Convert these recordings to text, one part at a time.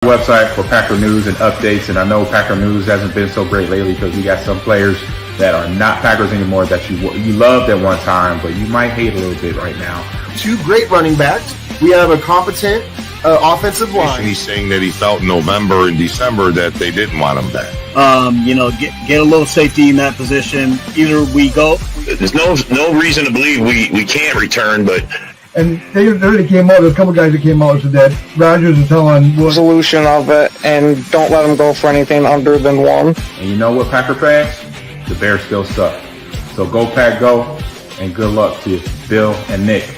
Website for Packer news and updates. And I know Packer news hasn't been so great lately because we got some players that are not Packers anymore that you loved at one time, but you might hate a little bit right now. Two great running backs. We have a competent offensive line. He's saying that he felt in November and December that they didn't want him back. Get a little safety in that position. Either we go. There's no reason to believe we can't return, but. And they already came out. There's a couple guys that came out and said that Rodgers is telling solution of it, and don't let them go for anything under than one. And you know what, Packer fans? The Bears still suck. So go Pack Go, and good luck to Bill and Nick,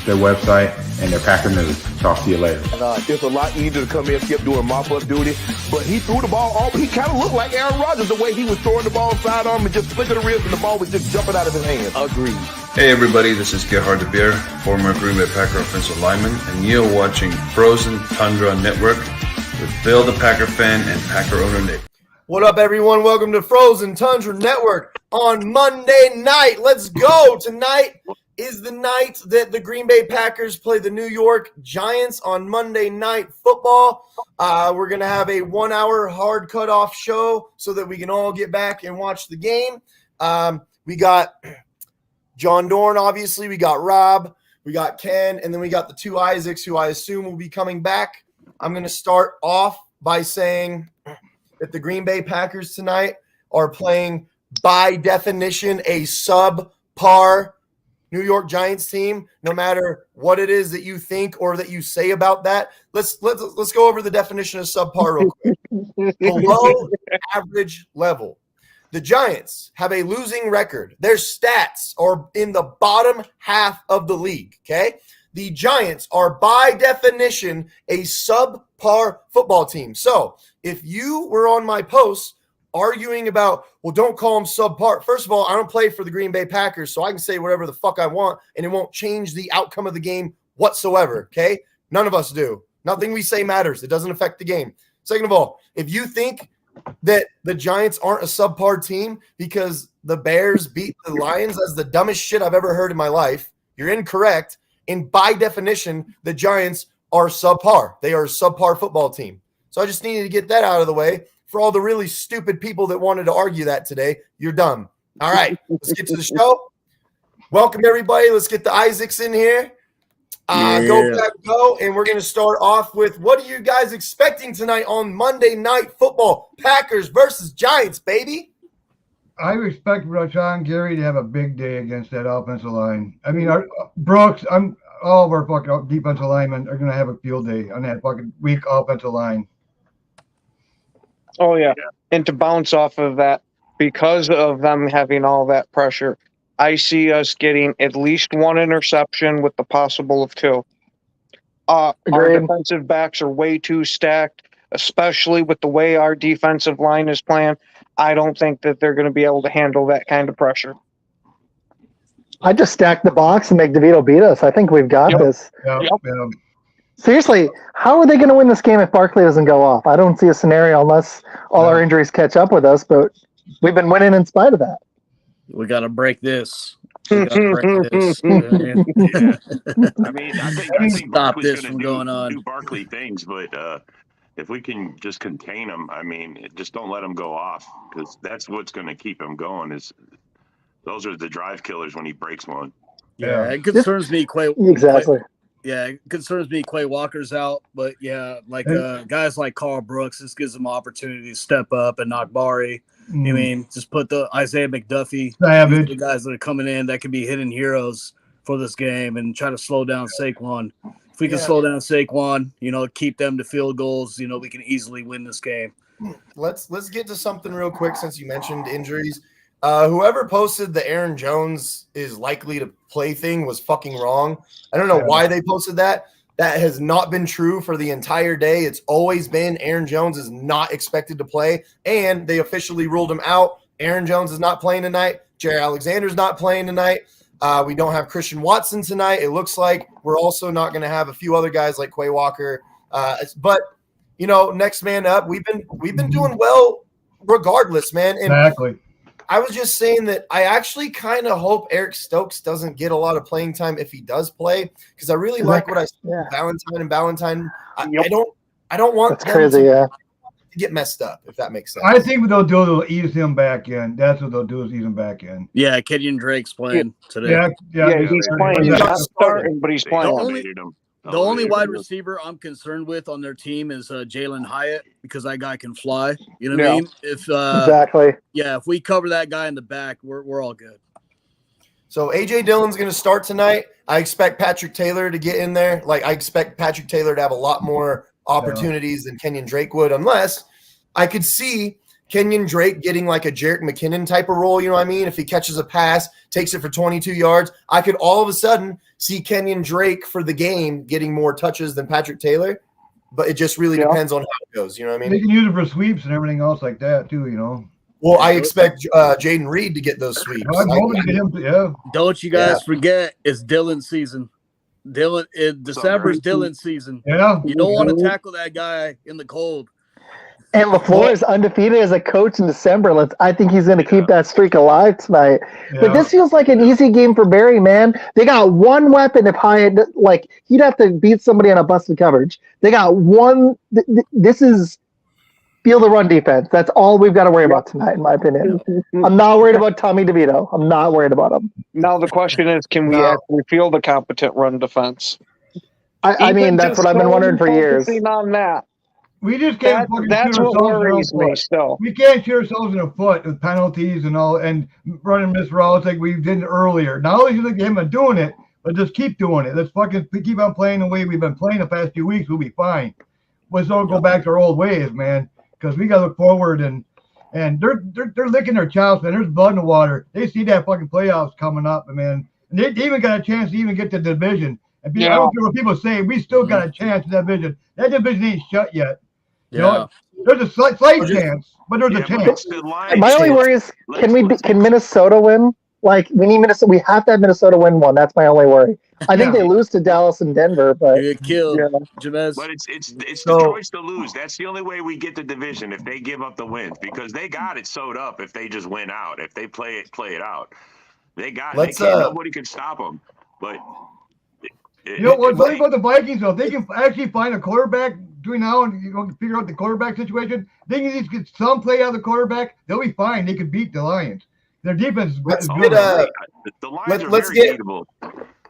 their website and their Packer news. Talk to you later. It's a lot easier to come in and skip doing mop-up duty, but he threw the ball all. He kind of looked like Aaron Rodgers the way he was throwing the ball sidearm and just flicking the wrist, and the ball was just jumping out of his hands. Agreed. Hey everybody, this is Gerhard De Beer, former Green Bay Packer offensive lineman, and you're watching Frozen Tundra Network with Bill the Packer fan and Packer owner Nick. What up, everyone? Welcome to Frozen Tundra Network on Monday night. Let's go. Tonight is the night that the Green Bay Packers play the New York Giants on Monday Night Football. We're going to have a 1-hour hard cutoff show so that we can all get back and watch the game. We got John Dorn, obviously. We got Rob. We got Ken. And then we got the two Isaacs, who I assume will be coming back. I'm going to start off by saying that the Green Bay Packers tonight are playing, by definition, a subpar New York Giants team. No matter what it is that you think or that you say about that, let's go over the definition of subpar real quick. Below average level. The Giants have a losing record. Their stats are in the bottom half of the league, okay? The Giants are, by definition, a subpar football team. So if you were on my post arguing about, well, don't call them subpar. First of all, I don't play for the Green Bay Packers, so I can say whatever the fuck I want, and it won't change the outcome of the game whatsoever, okay? None of us do. Nothing we say matters. It doesn't affect the game. Second of all, if you think that the Giants aren't a subpar team because the Bears beat the Lions, as the dumbest shit I've ever heard in my life, you're incorrect. And by definition, the Giants are subpar. They are a subpar football team. So I just needed to get that out of the way. For all the really stupid people that wanted to argue that today, you're dumb. All right, let's get to the show. Welcome, everybody. Let's get the Isaacs in here. Go back, go. And we're going to start off with, what are you guys expecting tonight on Monday Night Football? Packers versus Giants, baby. I expect Rashawn Gary to have a big day against that offensive line. I mean, Brooks, all of our fucking defensive linemen are going to have a field day on that fucking weak offensive line. Oh, yeah. And to bounce off of that, because of them having all that pressure, I see us getting at least one interception with the possible of two. Our defensive backs are way too stacked, especially with the way our defensive line is playing. I don't think that they're going to be able to handle that kind of pressure. I just stack the box and make DeVito beat us. I think we've got this. Yep. Seriously, how are they going to win this game if Barkley doesn't go off? I don't see a scenario unless all our injuries catch up with us, but we've been winning in spite of that. We got to break this. I mean, I think stop Barkley's this from going on. Do Barkley things, but if we can just contain him, I mean, just don't let him go off, because that's what's going to keep him going. Those are the drive killers when he breaks one. Yeah, it concerns me quite. Exactly. Yeah, it concerns me Quay Walker's out, but yeah, like guys like Carl Brooks, this gives them opportunity to step up, and Nakbari. I mean, just put the Isaiah McDuffie, the guys that are coming in that could be hidden heroes for this game, and try to slow down Saquon. If we can slow down Saquon, keep them to field goals, we can easily win this game. Let's get to something real quick since you mentioned injuries. Whoever posted the Aaron Jones is likely to play thing was fucking wrong. I don't know why they posted that. That has not been true for the entire day. It's always been Aaron Jones is not expected to play, and they officially ruled him out. Aaron Jones is not playing tonight. Jerry Alexander's not playing tonight. We don't have Christian Watson tonight. It looks like we're also not going to have a few other guys like Quay Walker. But next man up. We've been doing well regardless, man. And exactly. I was just saying that I actually kind of hope Eric Stokes doesn't get a lot of playing time if he does play, because I really like what I see with Valentine and Valentine. I I don't want That's them crazy. to Yeah. get messed up, if that makes sense. I think what they'll do, they'll ease him back in. That's what they'll do, is ease him back in. Yeah, Kenyon Drake's playing today. Yeah, he's playing. He's not starting, but he's They playing. dominated him. The only wide receiver I'm concerned with on their team is Jalen Hyatt, because that guy can fly. You know what I mean? If Exactly. yeah, if we cover that guy in the back, we're all good. So A.J. Dillon's going to start tonight. I expect Patrick Taylor to get in there. Like, I expect Patrick Taylor to have a lot more opportunities than Kenyon Drake would, unless I could see Kenyon Drake getting like a Jerick McKinnon type of role. You know what I mean? If he catches a pass, takes it for 22 yards, I could all of a sudden see Kenyon Drake for the game getting more touches than Patrick Taylor. But it just really depends on how it goes. You know what I mean? They can use it for sweeps and everything else like that too, you know. Well, I expect Jaden Reed to get those sweeps. I'm hoping to get him to, Don't you guys forget, it's Dylan season. December is Dylan season. Yeah. You don't want to tackle that guy in the cold. And LaFleur is undefeated as a coach in December. I think he's going to keep that streak alive tonight. Yeah. But this feels like an easy game for Barry, man. They got one weapon. If Hyatt, he'd have to beat somebody on a busted coverage. They got one. This is feel the run defense. That's all we've got to worry about tonight, in my opinion. I'm not worried about Tommy DeVito. I'm not worried about him. Now the question is, can we actually field a competent run defense? I mean, that's what I've been wondering for years. On that. We just can't That's what worries me still. We can't shoot ourselves in the foot with penalties and all, and running miss routes like we did earlier. Not only look at him and doing it, but just keep doing it. Let's fucking keep on playing the way we've been playing the past few weeks. We'll be fine. Let's don't go back to our old ways, man. Because we got to look forward, and they're licking their chops, man. There's blood in the water. They see that fucking playoffs coming up, man. And they even got a chance to even get the division. And people, I don't care what people say. We still got a chance in that division. That division ain't shut yet. You know, there's a slight chance, but there's a chance. My only worry is, can Minnesota win? Like, we need Minnesota. We have to have Minnesota win one. That's my only worry. I think they lose to Dallas and Denver, but you get killed, Jamez. But it's the choice to lose. That's the only way we get the division, if they give up the wins, because they got it sewed up if they just win out. If they play it out, they got it. Nobody can stop them. But you know what's funny about the Vikings, though? They can actually find a quarterback between now and figure out the quarterback situation. They can just get some play out of the quarterback. They'll be fine. They can beat the Lions. Their defense is good. The Lions are very beatable.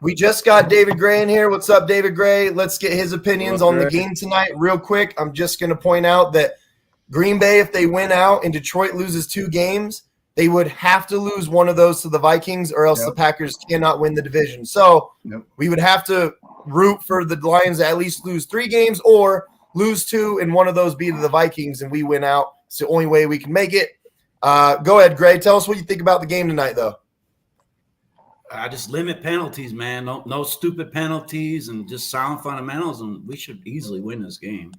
We just got David Gray in here. What's up, David Gray? Let's get his opinions on the game tonight real quick. I'm just going to point out that Green Bay, if they win out and Detroit loses 2 games, they would have to lose one of those to the Vikings, or else the Packers cannot win the division. So we would have to root for the Lions to at least lose 3 games, or lose 2 and one of those be to the Vikings and we win out. It's the only way we can make it. Go ahead, Gray. Tell us what you think about the game tonight, though. I just limit penalties, man. No stupid penalties, and just sound fundamentals, and we should easily win this game.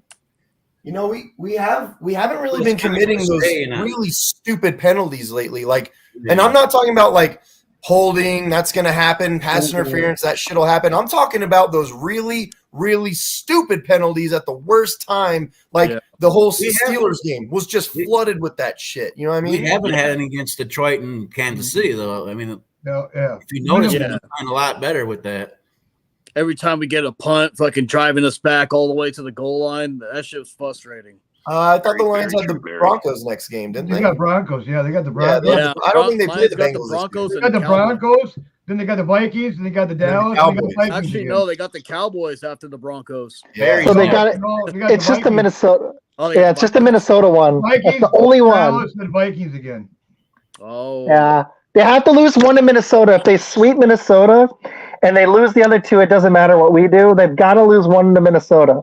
You know, we haven't really been committing those really stupid penalties lately. Like, and I'm not talking about like holding, that's going to happen, pass interference, that shit will happen. I'm talking about those really, really stupid penalties at the worst time. Like the whole Steelers game was just flooded with that shit. You know what I mean? We haven't had any against Detroit and Kansas City, though. I mean, if you notice, we're doing a lot better with that. Every time we get a punt, fucking driving us back all the way to the goal line, that shit was frustrating. I thought the Lions had the Broncos next game, didn't they? They got Broncos, they got the Broncos. Yeah, I don't think they played the Bengals. They got the Broncos, then they got the Vikings, and they got the Dallas. Actually, no, they got the Cowboys after the Broncos. So they got it. It's just the Minnesota. It's just the Minnesota one. That's the only one. Dallas and Vikings again. Oh. Yeah. They have to lose one in Minnesota. If they sweep Minnesota and they lose the other 2, it doesn't matter what we do. They've got to lose one to Minnesota,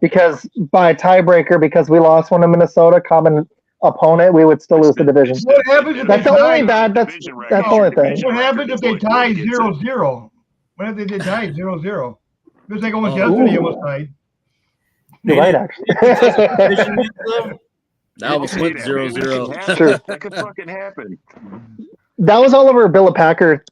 because by a tiebreaker, because we lost one to Minnesota, common opponent, we would still lose the division. What happens if that's the only bad. That's the only thing. What happens if they tie 0-0? What if they did tie 0-0? Just like almost yesterday, almost tied. You're right, actually. That was 0-0. Sure. That could fucking happen. That was all over Bill Packer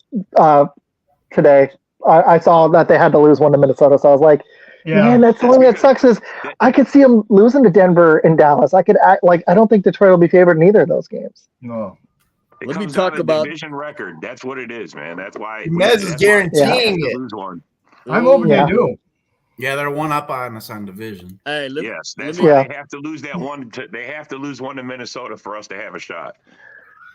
today. I saw that they had to lose one to Minnesota, so I was like, man, that's the only thing that sucks is I could see them losing to Denver and Dallas. I could act like I don't think Detroit will be favored in either of those games. No. Let me talk about division record. That's what it is, man. That's why Mez is guaranteeing it. I'm hoping they do. Yeah, they're one up on us on division. Hey, that's why they have to lose that one. They have to lose one to Minnesota for us to have a shot.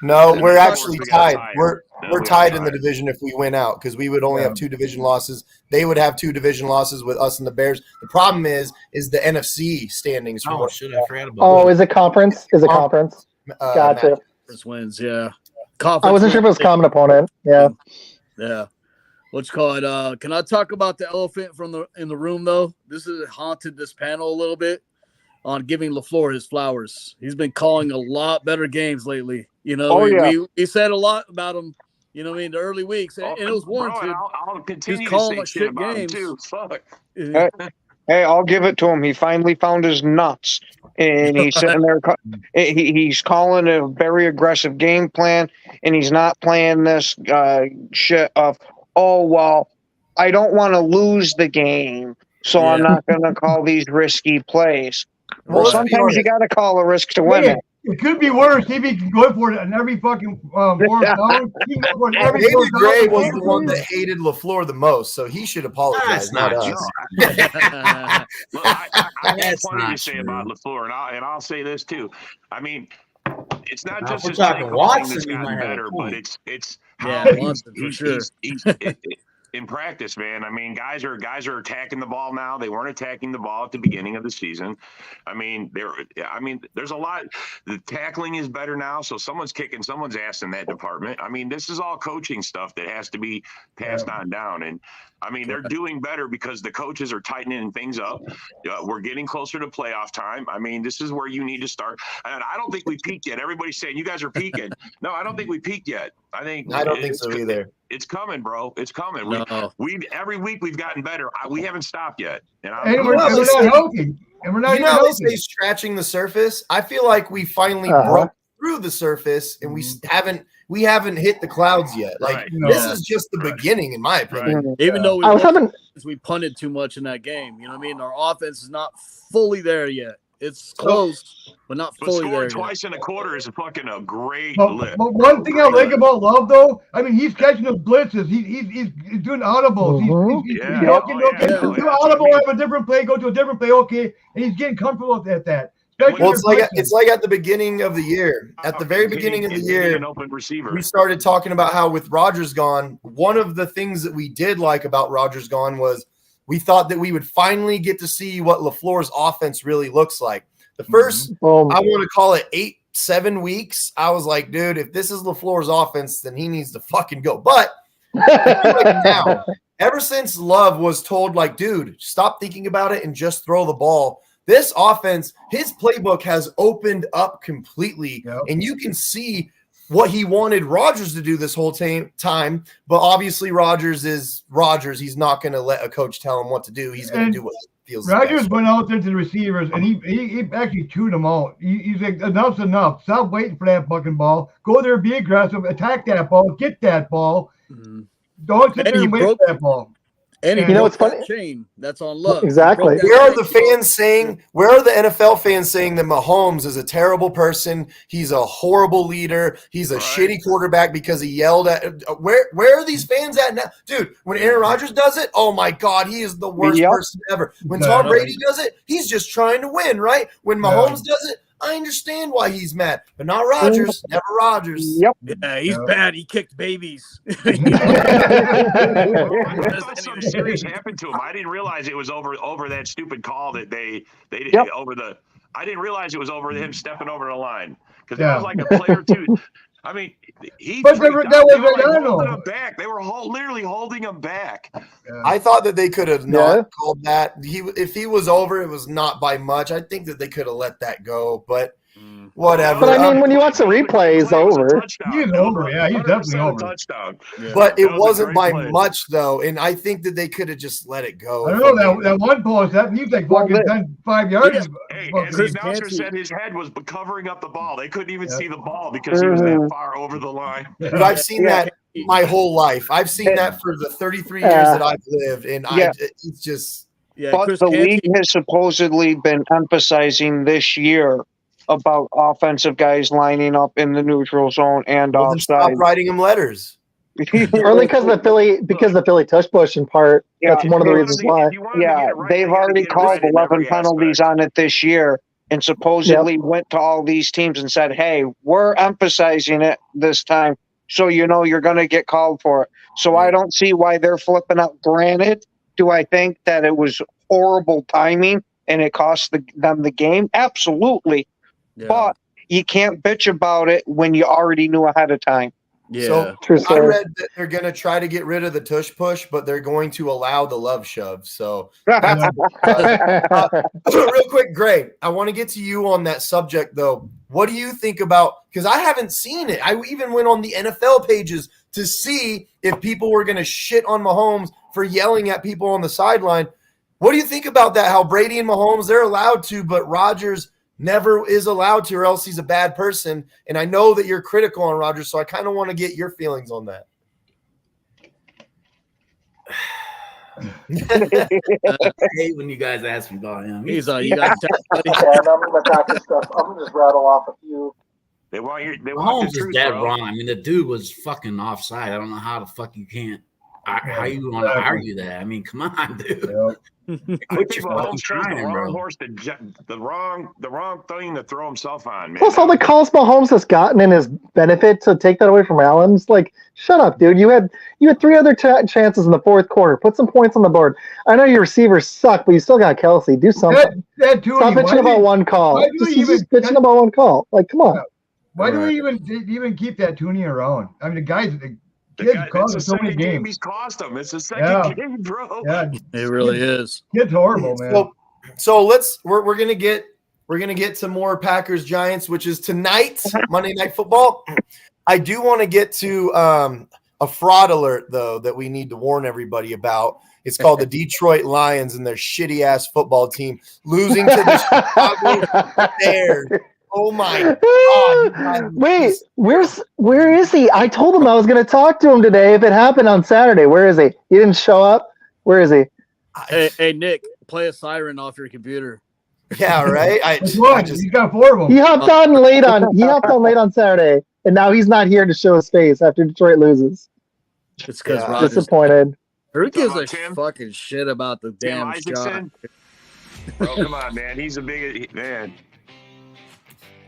No, we're actually tied. We're tied in the division if we win out because we would only have 2 division losses. They would have 2 division losses with us and the Bears. The problem is the NFC standings. Oh, shit, I forgot about is it conference? Is it conference? Gotcha. Conference wins, yeah. I wasn't sure if it was common opponent. Yeah. Yeah. What's called? Can I talk about the elephant in the room though? This has haunted this panel a little bit on giving LaFleur his flowers. He's been calling a lot better games lately. You know, we said a lot about him. You know, the early weeks, and it was warranted. I'll continue to say shit about him too. Fuck. Hey, I'll give it to him. He finally found his nuts, and he's sitting there. He's calling a very aggressive game plan, and he's not playing this shit of, oh, well, I don't want to lose the game, so I'm not going to call these risky plays. Well, sometimes you got to call a risk to win it. It could be worse if he can go for it on every fucking fourth down. David Gray was the one that hated LaFleur the most, so he should apologize, not us. Look, I have plenty to say about LaFleur, and I'll say this too. I mean, it's not just his play calling that's gotten better, but it's how he's in practice, man. I mean, guys are attacking the ball now. They weren't attacking the ball at the beginning of the season. I mean, there's a lot. The tackling is better now, so someone's kicking someone's ass in that department. I mean, this is all coaching stuff that has to be passed on down. And I mean, they're doing better because the coaches are tightening things up. We're getting closer to playoff time. I mean, this is where you need to start. And I don't think we peaked yet. Everybody's saying you guys are peaking. No, I don't think we peaked yet. I don't think so either. It's coming, bro. It's coming. We every week we've gotten better. We haven't stopped yet. And we're not healthy. And we're not even healthy. They say scratching the surface. I feel like we finally broke through the surface, and we haven't hit the clouds yet. Like this is just the beginning, in my opinion. Right. Even though we punted too much in that game, you know what I mean? Our offense is not fully there yet. It's close, but not fully there. Twice in a quarter is a great lift. But one thing I like about Love, though, I mean, he's catching those blitzes. He's doing audibles. He's audible, have a different play, go to a different play, okay, and he's getting comfortable at that. Well, it's like at the beginning of the year. At the very beginning of the year, an open receiver. We started talking about how with Rodgers gone, one of the things that we did like about Rodgers gone was we thought that we would finally get to see what LaFleur's offense really looks like. The first, I want to call it 8-7 weeks, I was like, dude, if this is LaFleur's offense, then he needs to fucking go. But now, ever since Love was told, like, dude, stop thinking about it and just throw the ball, this offense, his playbook has opened up completely, and you can see what he wanted Rodgers to do this whole time. But obviously Rodgers is Rodgers. He's not going to let a coach tell him what to do. He's going to do what he feels. Rodgers went out there to the receivers, and he actually chewed them out. He's like, enough's enough. Stop waiting for that fucking ball. Go there, be aggressive, attack that ball, get that ball. Don't sit there and wait for that ball. And it's funny. Chain that's on Love. Exactly. Where are the fans saying? Where are the NFL fans saying that Mahomes is a terrible person? He's a horrible leader. He's a shitty quarterback because he yelled at. Where are these fans at now, dude? When Aaron Rodgers does it, oh my God, he is the worst person ever. When Tom Brady does it, he's just trying to win, right? When Mahomes does it, I understand why he's mad, but not Rodgers. Never Rodgers. Yep. Yeah, he's bad. He kicked babies. I thought something serious happened to him. I didn't realize it was over that stupid call that they did over the. I didn't realize it was over him stepping over the line because it was like a play or two. I mean, holding him back. They were literally holding him back. I thought that they could have not called that. If he was over, it was not by much. I think that they could have let that go, but whatever. But I mean, when you watch the replay, he's over. He's over. Yeah, he's definitely over. Touchdown. Yeah. But it wasn't by much, though, and I think that they could have just let it go. I don't know that one post that he's like fucking 5 yards. Hey, as the announcer said, his head was covering up the ball. They couldn't even see the ball because he was that far over the line. But I've seen that my whole life. I've seen that for the 33 years that I've lived, and it's just. Yeah, but the league has supposedly been emphasizing this year about offensive guys lining up in the neutral zone and offside. Stop writing them letters. Only because the Philly tush push in part. Yeah, that's one of the reasons why. Yeah, they've already called 11 penalties on it this year, and supposedly went to all these teams and said, "Hey, we're emphasizing it this time, so you know you're going to get called for it." So I don't see why they're flipping out. Granted, do I think that it was horrible timing and it cost them the game? Absolutely, but you can't bitch about it when you already knew ahead of time. Yeah. So I read that they're going to try to get rid of the tush push, but they're going to allow the love shove. So real quick, Gray, I want to get to you on that subject, though. What do you think about, because I haven't seen it. I even went on the NFL pages to see if people were going to shit on Mahomes for yelling at people on the sideline. What do you think about that? How Brady and Mahomes, they're allowed to, but Rodgers never is allowed to, or else he's a bad person. And I know that you're critical on Rodgers, so I kind of want to get your feelings on that. I hate when you guys ask me about him. He's you guys. I'm gonna talk this stuff. I'm gonna just rattle off a few. They want Mahomes the truth, is dead bro. wrong. I mean, the dude was fucking offside. I don't know how the fuck you can't. How you want to argue that? I mean, come on, dude. I think Mahomes chose the wrong horse, the wrong thing to throw himself on, man. Plus, all the calls Mahomes has gotten in his benefit to take that away from Allen. It's like, shut up, dude. You had 3 other chances in the fourth quarter. Put some points on the board. I know your receivers suck, but you still got Kelsey. Do something. Stop bitching about one call. Just bitching about one call. Like, come on. Why do we even keep that Tooney around? I mean, the guys. Cost us so many games. He's cost him. It's the second game, bro. Yeah, it really is. It's horrible, man. So we're gonna get to more Packers Giants, which is tonight, Monday Night Football. I do want to get to a fraud alert though that we need to warn everybody about. It's called the Detroit Lions and their shitty ass football team losing to the Chicago Bears. Oh my God! Wait, where is he? I told him I was going to talk to him today if it happened on Saturday. Where is he? He didn't show up. Where is he? Hey Nick, play a siren off your computer. Yeah, right. He's got 4 of them. He hopped on late on Saturday, and now he's not here to show his face after Detroit loses. It's because Rodgers disappointed. Who gives a fucking shit about the damn shot? Bro, come on, man. He's a big man.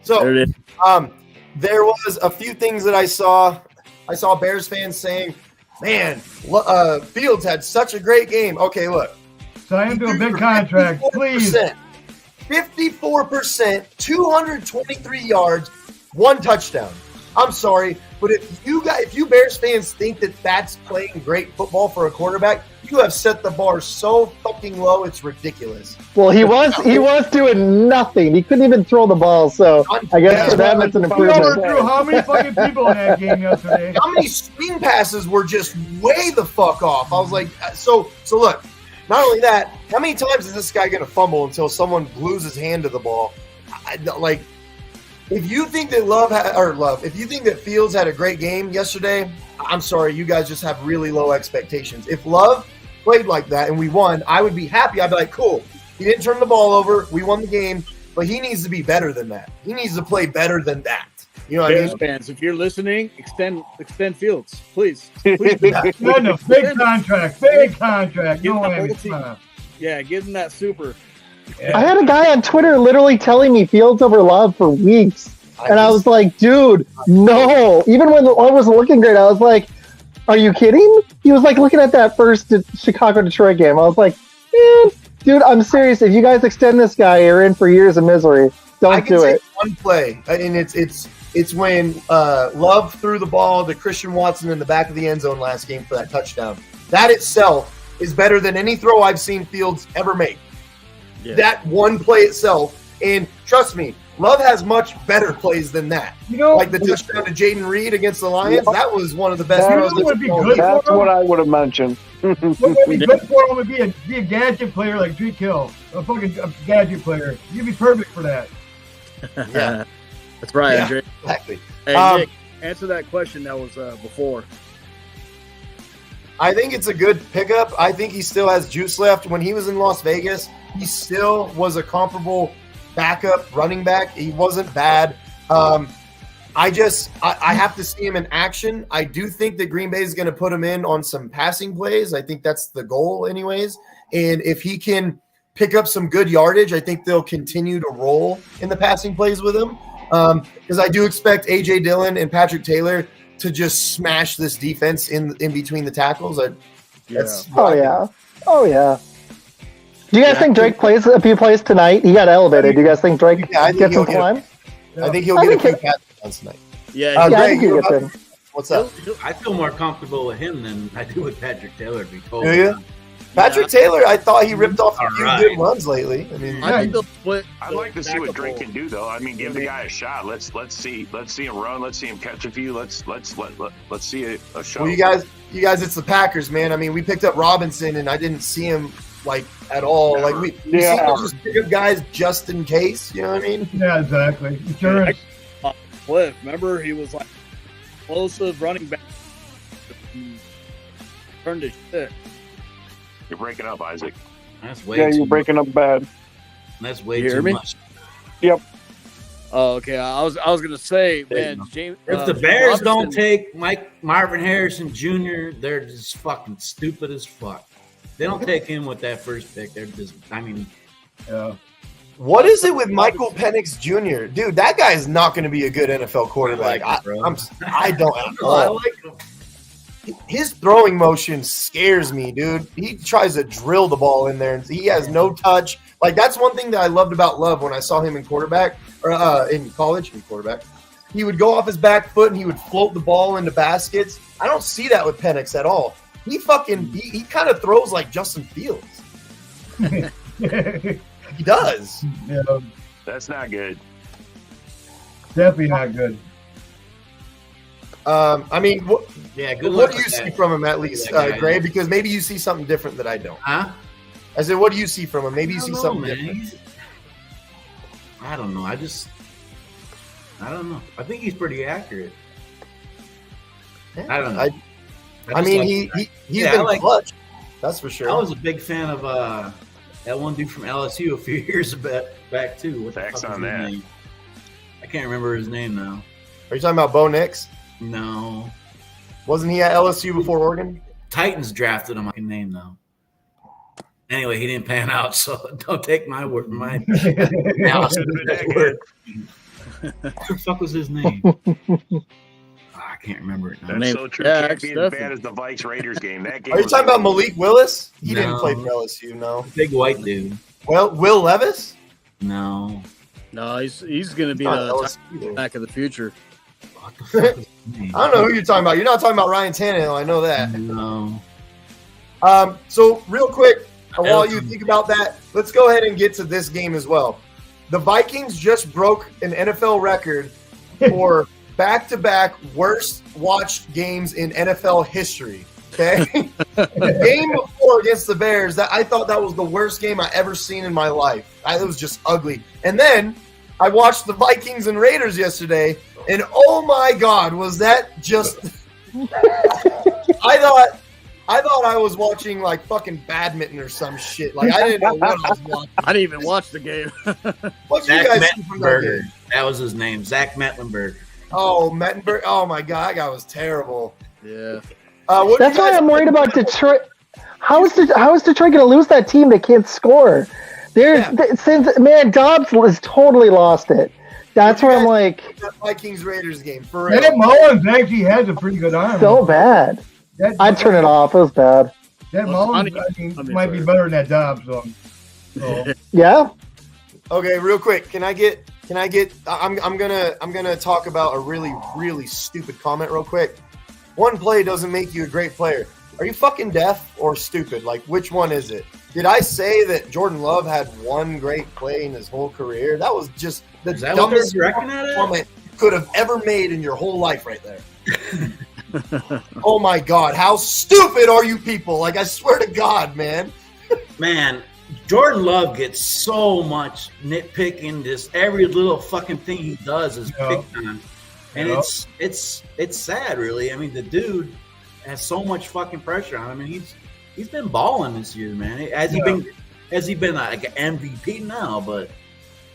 So, there was a few things that I saw. I saw Bears fans saying, "Man, Fields had such a great game." Okay, look. Sign him to a big contract, please. 54%, 223 yards, 1 touchdown. I'm sorry, but if you Bears fans think that that's playing great football for a quarterback, you have set the bar so fucking low, it's ridiculous. Well, he was doing nothing. He couldn't even throw the ball, so I guess for them it's an improvement. How many fucking people in that game yesterday? How many screen passes were just way the fuck off? I was like, so look, not only that, how many times is this guy going to fumble until someone glues his hand to the ball? If you think that if you think that Fields had a great game yesterday, I'm sorry, you guys just have really low expectations. If Love played like that and we won, I would be happy. I'd be like, cool. He didn't turn the ball over. We won the game, but he needs to be better than that. He needs to play better than that. You know what I mean? Fans, if you're listening, extend Fields, please. Big contract. Yeah, give him that super. I had a guy on Twitter literally telling me Fields over Love for weeks. And I was like, dude, no. Even when Love was looking great, I was like, are you kidding? He was like looking at that first Chicago-Detroit game. I was like, dude, I'm serious. If you guys extend this guy, you're in for years of misery. Don't do it. One play, and it's when Love threw the ball to Christian Watson in the back of the end zone last game for that touchdown. That itself is better than any throw I've seen Fields ever make. Yeah. That one play itself, and trust me, Love has much better plays than that. Like the touchdown to Jaden Reed against the Lions, that was one of the best throws. That's what I would have mentioned. What would be good for him would be a gadget player like Dreek Hill, a fucking gadget player. You'd be perfect for that. Yeah, that's right, yeah, Andre. Exactly. Hey, Nick, answer that question that was before. I think it's a good pickup. I think he still has juice left. When he was in Las Vegas, he still was a comparable backup running back. He wasn't bad. I have to see him in action. I do think that Green Bay is going to put him in on some passing plays. I think that's the goal anyways. And if he can pick up some good yardage, I think they'll continue to roll in the passing plays with him. Because I do expect A.J. Dillon and Patrick Taylor to just smash this defense in between the tackles. Oh, yeah. Do you guys think Drake plays a few plays tonight? He got elevated. Do you guys think Drake gets some time? I think he'll get a few passes tonight. Yeah, I think he'll get them. What's up? I feel more comfortable with him than I do with Patrick Taylor, to be told. Do you? Patrick Taylor, I thought he ripped off a few good runs lately. I mean, I'd like to see what Drake can do, though. I mean, give the guy a shot. Let's see him run. Let's see him catch a few. Let's see a show. Well, you guys, it's the Packers, man. I mean, we picked up Robinson, and I didn't see him like at all. Like we see him just pick up guys just in case. You know what I mean? Yeah, exactly. Insurance. Cliff, remember he was like explosive running back. Turned to shit. You're breaking up, Isaac. That's way too you're breaking up bad. That's way too much. Yep. Oh, okay. I was gonna say, man, James. If the Bears don't take Marvin Harrison Jr., they're just fucking stupid as fuck. They don't take him with that first pick. They're just, What is it with Michael Penix Jr.? Dude, that guy is not going to be a good NFL quarterback. I don't at all. I like him. His throwing motion scares me, dude. He tries to drill the ball in there, and he has no touch. Like, that's one thing that I loved about Love when I saw him in quarterback, or in college, in quarterback. He would go off his back foot, and he would float the ball into baskets. I don't see that with Penix at all. He kind of throws like Justin Fields. He does. Yeah. That's not good. Definitely not good. I mean, what do you see from him at least, Gray? Because maybe you see something different that I don't. Huh? I said, what do you see from him? Maybe you see something different. I don't know. I don't know. I think he's pretty accurate. Yeah, I don't know. I mean, he's been clutch. That's for sure. I was a big fan of that one dude from LSU a few years back too. What the fuck on was that? his name? I can't remember his name now. Are you talking about Bo Nix? No. Wasn't he at LSU before Oregon? Titans drafted him. I can name though. Anyway, he didn't pan out, so don't take my word for my analysis. What the fuck was his name? I can't remember it now. That's so true. Can't be as bad as the Vikes Raiders game. That game. Are you talking about Malik Willis? He didn't play for LSU, no. Big white dude. Well, Will Levis? No. No, he's going to be the back of the future. What the fuck is his name? I don't know who you're talking about. You're not talking about Ryan Tannehill. I know that. No. So real quick, while you think about that, let's go ahead and get to this game as well. The Vikings just broke an NFL record for back-to-back worst watched games in NFL history. Okay, the game before against the Bears, I thought that was the worst game I ever seen in my life. It was just ugly. And then I watched the Vikings and Raiders yesterday, and oh my God, was that just? I thought I was watching like fucking badminton or some shit. Like I didn't know what I was watching. I didn't even watch the game. What you guys see from that game? That was his name, Zach Mettenberger. Oh, Mettenberg! Oh my God, that guy was terrible. Yeah. That's why I'm worried about Detroit. How is Detroit going to lose that team that can't score? Dobbs has totally lost it. That's where I'm like. That Vikings Raiders game for real. That Mullins actually has a pretty good arm. So bad. I'd turn it off. It was bad. That Mullins might be better than that Dobbs. So. Yeah. Okay, real quick. Can I get? I'm gonna talk about a really, really stupid comment real quick. One play doesn't make you a great player. Are you fucking deaf or stupid? Like, which one is it? Did I say that Jordan Love had one great play in his whole career? That was just the dumbest comment you could have ever made in your whole life right there. Oh my God, how stupid are you people? Like, I swear to God, man. Man, Jordan Love gets so much nitpicking. Just every little fucking thing he does is picked on. And it's sad, really. I mean, the dude has so much fucking pressure on him. I mean, he's been balling this year, man. Has he been like an MVP now? But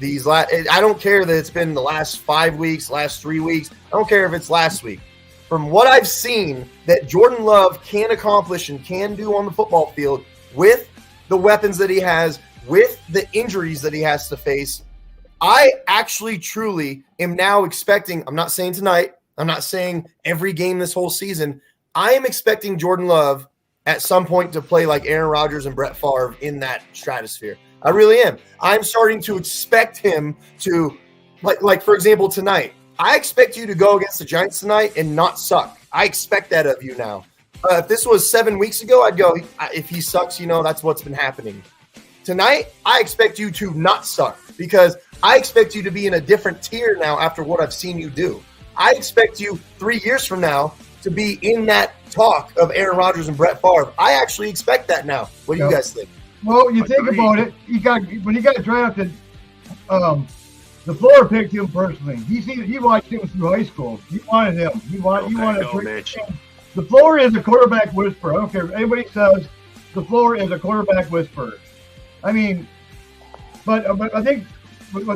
I don't care that it's been the last 5 weeks, last 3 weeks. I don't care if it's last week. From what I've seen that Jordan Love can accomplish and can do on the football field with the weapons that he has, with the injuries that he has to face, I actually truly am now expecting, I'm not saying tonight, I'm not saying every game this whole season, I am expecting Jordan Love at some point to play like Aaron Rodgers and Brett Favre in that stratosphere. I really am. I'm starting to expect him to, like for example, tonight. I expect you to go against the Giants tonight and not suck. I expect that of you now. If this was 7 weeks ago, I'd go, if he sucks, that's what's been happening. Tonight, I expect you to not suck because I expect you to be in a different tier now after what I've seen you do. I expect you 3 years from now to be in that talk of Aaron Rodgers and Brett Favre. I actually expect that now. What do you guys think? Well, you think about it. When he got drafted, LaFleur picked him personally. He watched him through high school. He wanted him. He wanted him. LaFleur is a quarterback whisperer. I don't care if anybody says LaFleur is a quarterback whisperer. I mean, but I think with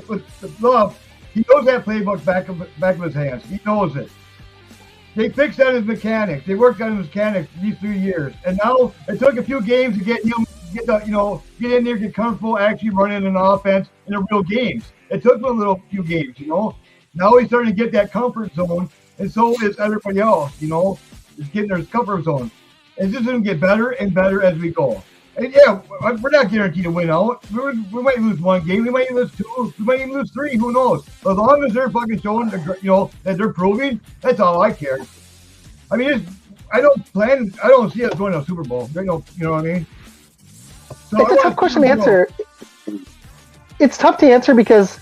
Love, he knows that playbook back of his hands. He knows it. They fixed out his mechanics. They worked on his mechanics these 3 years, and now it took a few games to get him get in there, get comfortable, actually running an offense in the real games. It took him a few games, Now he's starting to get that comfort zone, and so is everybody else, is getting their comfort zone. And this is going to get better and better as we go. And yeah, we're not guaranteed to win out. We might lose one game. We might lose two. We might even lose three. Who knows? As long as they're fucking showing, that they're proving, that's all I care. I mean, I don't see us going to a Super Bowl. You know what I mean? So it's a tough question to answer. It's tough to answer because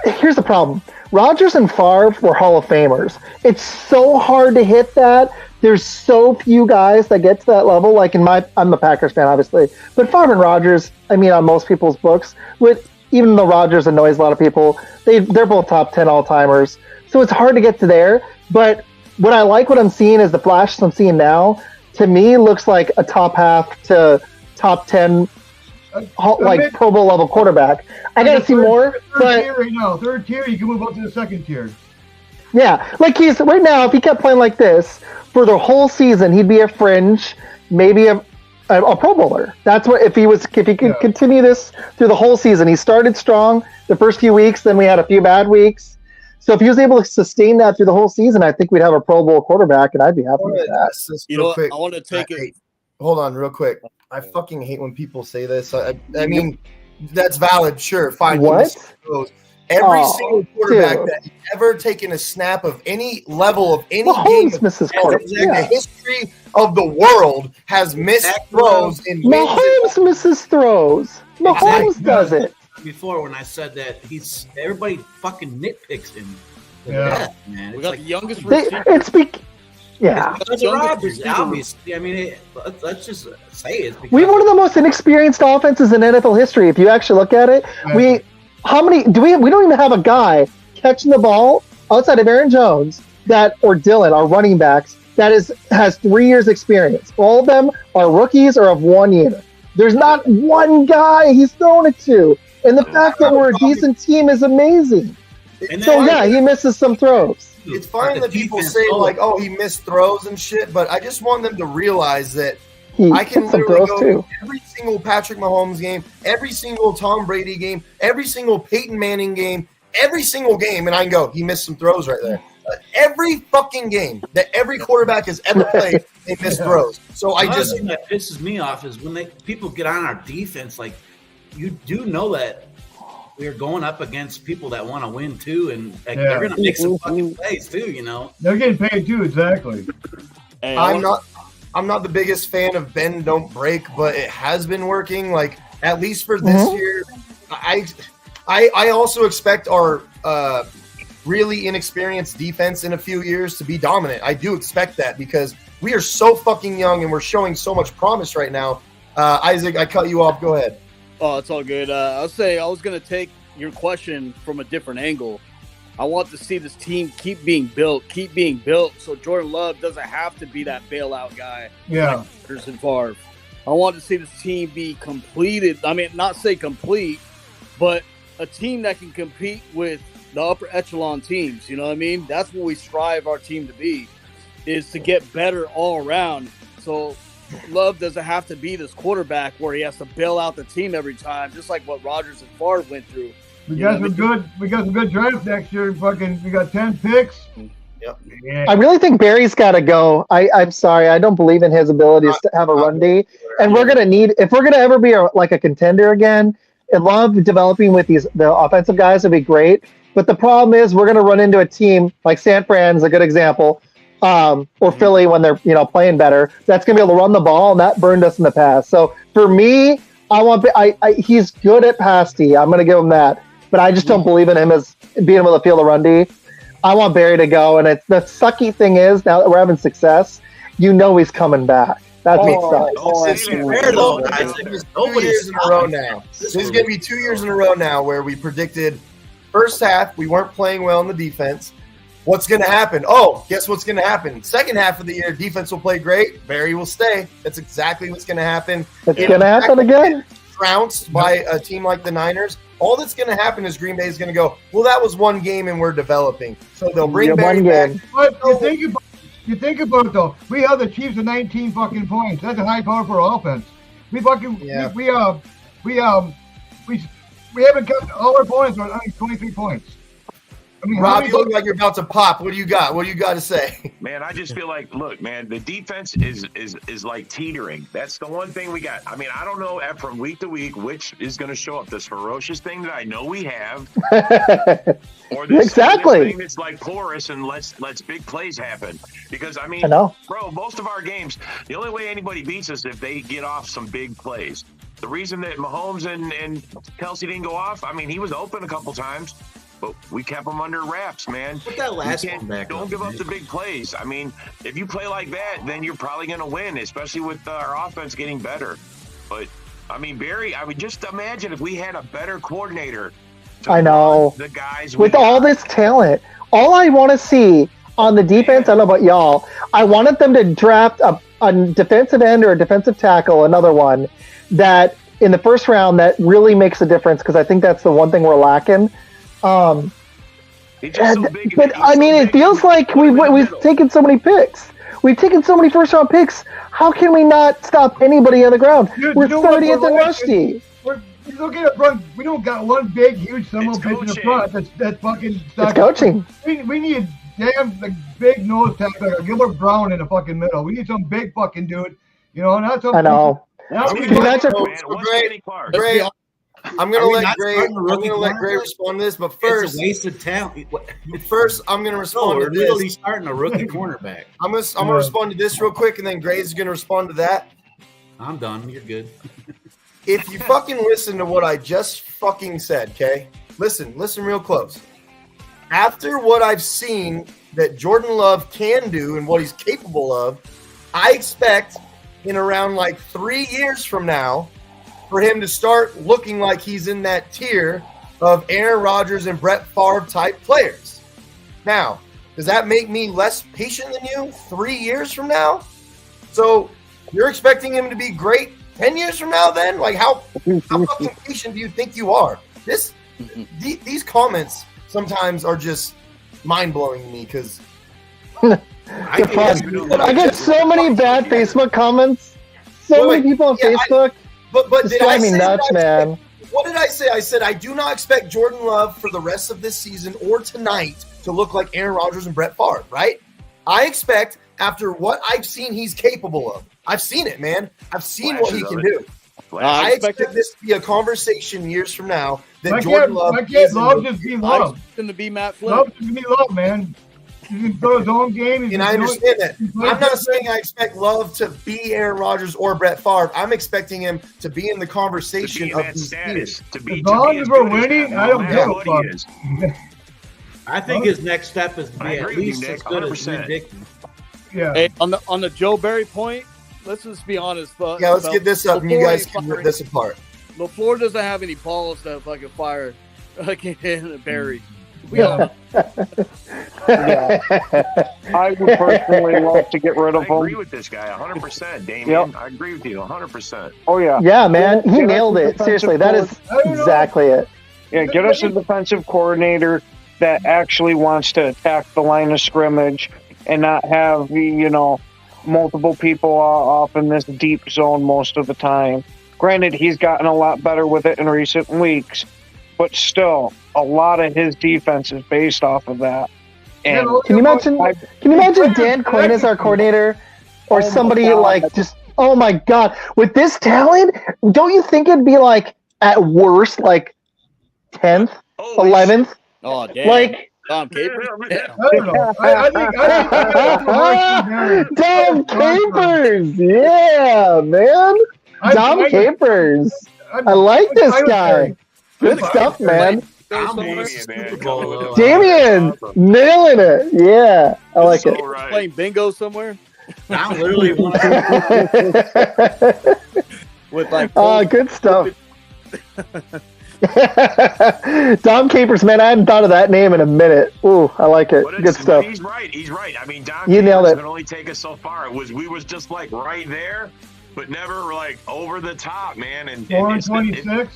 here's the problem. Rodgers and Favre were Hall of Famers. It's so hard to hit that. There's so few guys that get to that level. Like I'm a Packers fan, obviously, but Favre and Rodgers, I mean, on most people's books, even though Rodgers annoys a lot of people, they're both top 10 all-timers. So it's hard to get to there. But what I'm seeing is the flashes I'm seeing now, to me, looks like a top half to top 10 Pro Bowl level quarterback. I gotta see more. Third tier right now. Third tier, you can move up to the second tier. Yeah, like he's right now. If he kept playing like this for the whole season, he'd be a fringe, maybe a Pro Bowler. That's what if he could continue this through the whole season. He started strong the first few weeks, then we had a few bad weeks. So if he was able to sustain that through the whole season, I think we'd have a Pro Bowl quarterback, and I'd be happy with that. I want to take it. Hold on, real quick. I fucking hate when people say this. I mean, that's valid, sure. Fine. What? Every single quarterback that's ever taken a snap of any level of any game in the history of the world has missed throws in Mahomes misses throws. Mahomes does it. Before when I said that everybody fucking nitpicks him. Yeah, man. We got the youngest receiver. That's Rodgers, obviously. I mean, let's just say it. We have one of the most inexperienced offenses in NFL history. If you actually look at it, we don't even have a guy catching the ball outside of Aaron Jones or Dylan, our running backs, that has 3 years experience. All of them are rookies or of 1 year. There's not one guy he's thrown it to. And the fact that we're a decent team is amazing. He misses some throws. It's fine that people say, like, oh, he missed throws and shit, but I just want them to realize that I can literally go to every single Patrick Mahomes game, every single Tom Brady game, every single Peyton Manning game, every single game, and I can go, he missed some throws right there. Every fucking game that every quarterback has ever played, they miss throws. So the thing that pisses me off is when people get on our defense, like, you do know that we're going up against people that want to win too, and they're going to make some fucking plays too. They're getting paid too, exactly. I'm not the biggest fan of bend don't break, but it has been working. Like at least for this year, I also expect our really inexperienced defense in a few years to be dominant. I do expect that because we are so fucking young and we're showing so much promise right now. Isaac, I cut you off. Go ahead. Oh, it's all good. I'll say I was going to take your question from a different angle. I want to see this team keep being built, so Jordan Love doesn't have to be that bailout guy. Yeah. Like Anderson Favre. I want to see this team be completed. I mean, not say complete, but a team that can compete with the upper echelon teams. You know what I mean? That's what we strive our team to be, is to get better all around. So Love doesn't have to be this quarterback where he has to bail out the team every time, just like what Rodgers and Favre went through. We got some good drafts next year. We got 10 picks. Yep. Yeah. I really think Barry's got to go. I'm sorry, I don't believe in his abilities to have a run D. And we're gonna need, if we're gonna ever be a contender again. And Love developing with the offensive guys would be great. But the problem is we're gonna run into a team like San Fran's a good example, or Philly when they're playing better. That's gonna be able to run the ball, and that burned us in the past. So for me, he's good at pass D. I'm gonna give him that, but I just don't believe in him as being able to feel the run D. I want Barry to go, and the sucky thing is now that we're having success, he's coming back. That's what sucks. It's 2 years in a row now. This is going to be 2 years in a row now where we predicted first half we weren't playing well in the defense. What's going to happen? Oh, guess what's going to happen? Second half of the year, defense will play great. Barry will stay. That's exactly what's going to happen. It's going to happen again. Trounced by a team like the Niners. All that's going to happen is Green Bay is going to go, well, that was one game and we're developing. So they'll bring Barry back. But you think about it, though. We have the Chiefs at 19 fucking points. That's a high power for offense. We haven't got all our opponents on 23 points. I mean, Rob, you look like you're about to pop. What do you got? What do you got to say? Man, I just feel like, look, man, the defense is like teetering. That's the one thing we got. I mean, I don't know from week to week which is going to show up. This ferocious thing that I know we have, or this thing that's like porous and lets big plays happen. Because I mean, bro, most of our games, the only way anybody beats us is if they get off some big plays. The reason that Mahomes and Kelsey didn't go off, I mean, he was open a couple times. But we kept them under wraps, man. Put that last one back. Don't give up the big plays. I mean, if you play like that, then you're probably going to win, especially with our offense getting better. But, I mean, Barry, I would just imagine if we had a better coordinator. I know. The guys with all this talent, all I want to see on the defense, I don't know about y'all, I wanted them to draft a defensive end or a defensive tackle, another one, that in the first round that really makes a difference, because I think that's the one thing we're lacking. But I mean, it feels like we've taken so many picks. We've taken so many first-round picks. How can we not stop anybody on the ground? We're 30th in Rusty. We don't got one big, huge summer pitch in the front. That's fucking. It's coaching. We need damn big nose tackle like Gilbert Brown in the fucking middle. We need some big fucking dude. Not some. I know. Great. I'm gonna let Gray respond to this, but first, it's a waste of talent. First, I'm gonna respond to this. We're literally starting a rookie cornerback. I'm gonna respond to this real quick, and then Gray's gonna respond to that. I'm done. You're good. If you fucking listen to what I just fucking said, okay? Listen real close. After what I've seen that Jordan Love can do and what he's capable of, I expect in around like 3 years from now for him to start looking like he's in that tier of Aaron Rodgers and Brett Favre type players. Now, does that make me less patient than you 3 years from now? So you're expecting him to be great 10 years from now then? Like how fucking patient do you think you are? These comments sometimes are just mind-blowing to me because I get so many bad Facebook comments. So many people on Facebook. But did I say nuts, man? What did I say? I said I do not expect Jordan Love for the rest of this season or tonight to look like Aaron Rodgers and Brett Favre, right? I expect after what I've seen he's capable of. I've seen it, man. I've seen what he can do. I expect this to be a conversation years from now that Jordan Love just be Love. Going to be Matt Flynn. Love just be Love, man. He can throw his own game. And I understand that. I'm not saying I expect Love to be Aaron Rodgers or Brett Favre. I'm expecting him to be in the conversation of these status. As long as we're winning, I don't give a fuck. I think his next step is to be at least as good as Nick. Yeah. Hey, on the Joe Barry point, let's just be honest. Let's get this up, and you guys can rip this apart. LaFleur doesn't have any balls to fucking fire Barry. I would personally love to get rid of him. I agree with this guy 100%, Damien. Yep. I agree with you 100%. Oh, yeah. Yeah, man. He nailed it. Seriously, that is exactly it. Yeah, get us a defensive coordinator that actually wants to attack the line of scrimmage and not have, multiple people off in this deep zone most of the time. Granted, he's gotten a lot better with it in recent weeks, but still, a lot of his defense is based off of that. And can you imagine Dan Quinn as our coordinator, or somebody just? Oh my God! With this talent, don't you think it'd be at worst 10th, 11th? Oh damn! Dom Capers. I don't know. I think Dom Capers, yeah, man. Dom Capers. I like this guy. Good stuff, man. Damian, nailing it. Yeah, I like it. Right. Playing bingo somewhere. I'm literally with good stuff. Dom Capers, man, I hadn't thought of that name in a minute. Ooh, I like it. Good stuff. He's right. I mean, Dom you nailed it. Can only take us so far. We was just right there, but never over the top, man. And 426.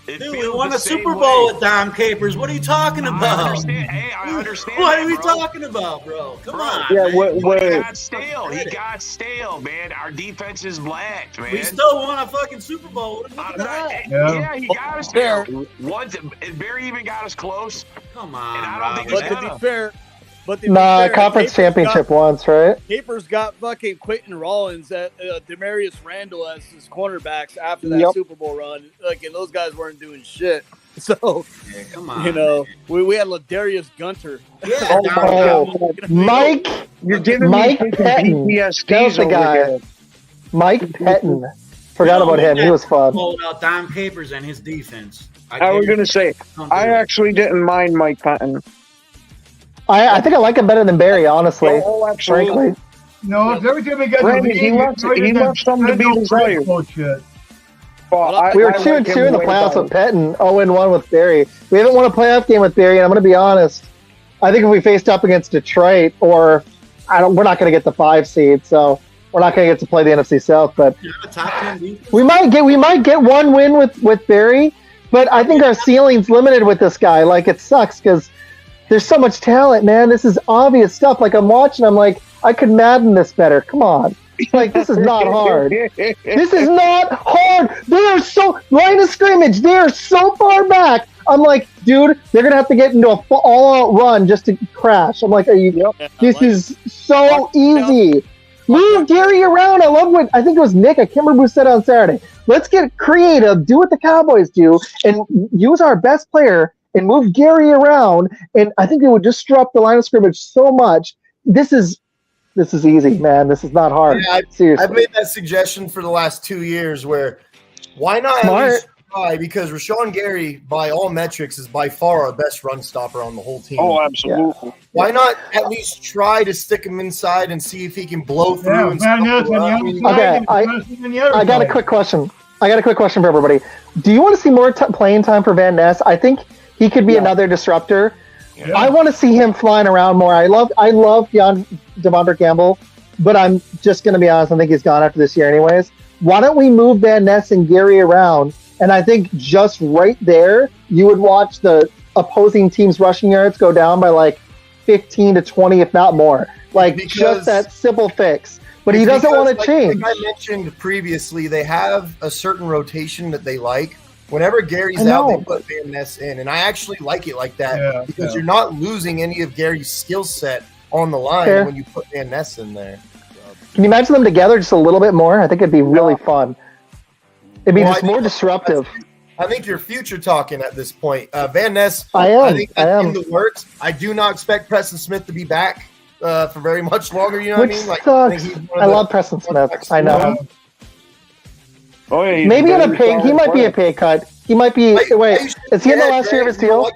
Dude, we won a Super Bowl with Dom Capers. What are you talking about? I understand. What are we talking about, bro? Come on. Yeah, He got stale. He got stale, man. Our defense is blacked, man. We still won a fucking Super Bowl. Yeah, he got us there. Once, Barry even got us close. Come on. And I don't think but to be fair. Conference championship once, right? Capers got fucking Quentin Rollins at Demarius Randall as his cornerbacks after that Super Bowl run. And those guys weren't doing shit. So, come on, we had Ladarius Gunter. Yeah, Mike. You're giving Mike me Pettin. PTSD. That was the guy. Mike Pettin. Forgot about him. He was fun. Hold out Dom Capers and his defense. I was going to say, I actually didn't mind Mike Pettin. I think I like him better than Barry, honestly. Oh, absolutely. Frankly. No, it's every time we get he left something to be desired. We were 2-2 in the playoffs with Pettin, 0-1 with Barry. We haven't won a playoff game with Barry, and I'm going to be honest. I think if we faced up against Detroit, we're not going to get the 5 seed, so we're not going to get to play the NFC South. But we might get one win with Barry, but I think our ceiling's limited with this guy. It sucks because there's so much talent, man. This is obvious stuff. I'm watching, I'm like, I could Madden this better. Come on. This is not hard. This is not hard. They are so, line of scrimmage, they are so far back. I'm like, dude, they're going to have to get into an all-out run just to crash. I'm like, this is so easy. Move Gary around. I love I think it was Nick, I can't remember who said on Saturday. Let's get creative, do what the Cowboys do, and use our best player and move Gary around, and I think it would disrupt the line of scrimmage so much. This is easy, man. This is not hard. Yeah, seriously. I've made that suggestion for the last 2 years where why not at least try, because Rashawn Gary, by all metrics, is by far our best run stopper on the whole team. Oh, absolutely. Yeah. Why not at least try to stick him inside and see if he can blow through? Okay, I got a quick question. For everybody. Do you want to see more playing time for Van Ness? I think he could be another disruptor. Yeah. I want to see him flying around more. I love Devondre Campbell, but I'm just going to be honest. I think he's gone after this year anyways. Why don't we move Van Ness and Gary around? And I think just right there, you would watch the opposing team's rushing yards go down by 15 to 20, if not more. Just that simple fix. But he doesn't want to change. Like I mentioned previously, they have a certain rotation that they like. Whenever Gary's out, they put Van Ness in. And I actually like it like that because you're not losing any of Gary's skill set on the line when you put Van Ness in there. Can you imagine them together just a little bit more? I think it'd be really fun. It'd be more disruptive. I think you're future talking at this point. Van Ness, I think that's in the works. I do not expect Preston Smith to be back for very much longer. You know what I mean? Sucks. I love Preston Smith. I know. Oh, yeah, maybe on a pay. He might be a pay cut. He might be. Wait, is he in the last year of his deal?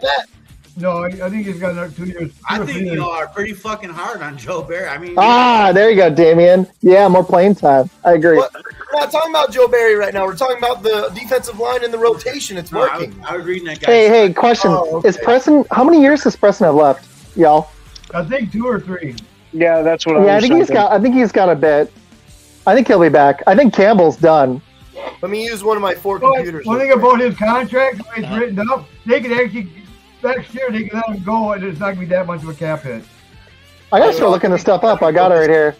No, I think he's got another 2 years. I think you are pretty fucking hard on Joe Barry. I mean, there you go, Damian. Yeah, more playing time. I agree. But we're not talking about Joe Barry right now. We're talking about the defensive line and the rotation. It's working. I was reading that guy. Hey, question: Is Preston? How many years does Preston have left, y'all? I think 2 or 3. Yeah, that's what I was thinking. I think he's got a bit. I think he'll be back. I think Campbell's done. Let me use one of my 4 computers. One thing about his contract, the way it's written up, they could actually next year they can let him go, and it's not gonna be that much of a cap hit. I gotta start looking this stuff up. I got it right here.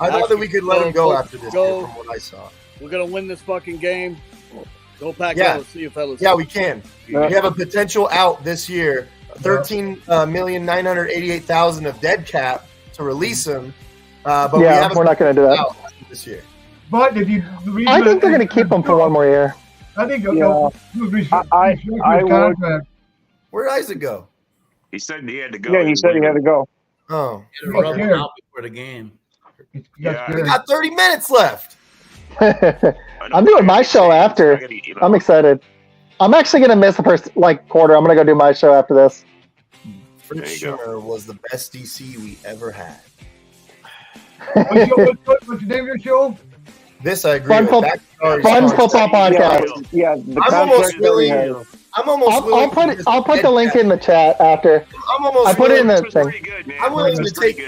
I thought that we could let him go after this year, from what I saw. We're gonna win this fucking game. Go Pack. Yeah. See you fellas. Yeah, we can. We have a potential out this year. 13,988,000 of dead cap to release him. But we're not going to do that this year. But if you, I think they're going to keep him for one more year. I think I would. Where'd Isaac go? He said he had to go. Yeah, he said he had to go. Oh, He had to rub him out before the game. Yeah. we got 30 minutes left. I'm doing my show after. I'm excited. I'm actually going to miss the first quarter. I'm going to go do my show after this. For sure was the best DC we ever had. What's the name of your show? This I agree Fun with. Football Podcast. Yeah, I'm almost willing. I'll put the link in the chat after. I put it in the thing. I'm willing to take.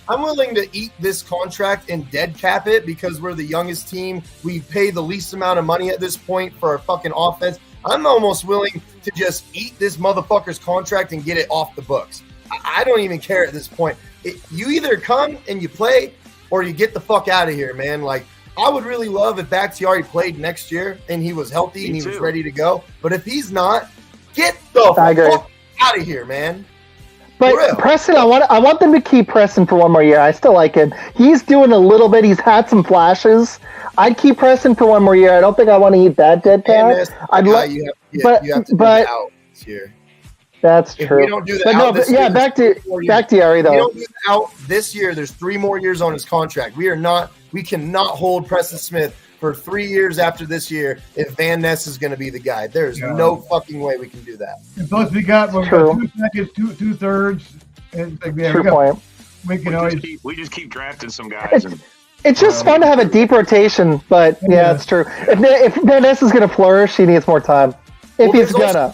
I'm willing to eat this contract and dead cap it because we're the youngest team. We pay the least amount of money at this point for our fucking offense. I'm almost willing to just eat this motherfucker's contract and get it off the books. I don't even care at this point. You either come and you play or you get the fuck out of here, man. I would really love if Bakhtiari played next year and he was healthy and he was ready to go. But if he's not, get the fuck out of here, man. But Preston, I want them to keep Preston for one more year. I still like him. He's doing a little bit. He's had some flashes. I'd keep Preston for one more year. I don't think I want to eat that dead cap. You have to do it out this year. That's true. If we don't do that year, back to Bakhtiari though. If we don't do that out this year, there's 3 more years on his contract. We cannot hold Preston Smith for 3 years after this year if Van Ness is going to be the guy. There's no fucking way we can do that. And plus, we got 2 seconds, two thirds. True point. We can always we just keep drafting some guys. It's just fun to have a deep rotation, but it's true. If Van Ness is going to flourish, he needs more time. He's gonna.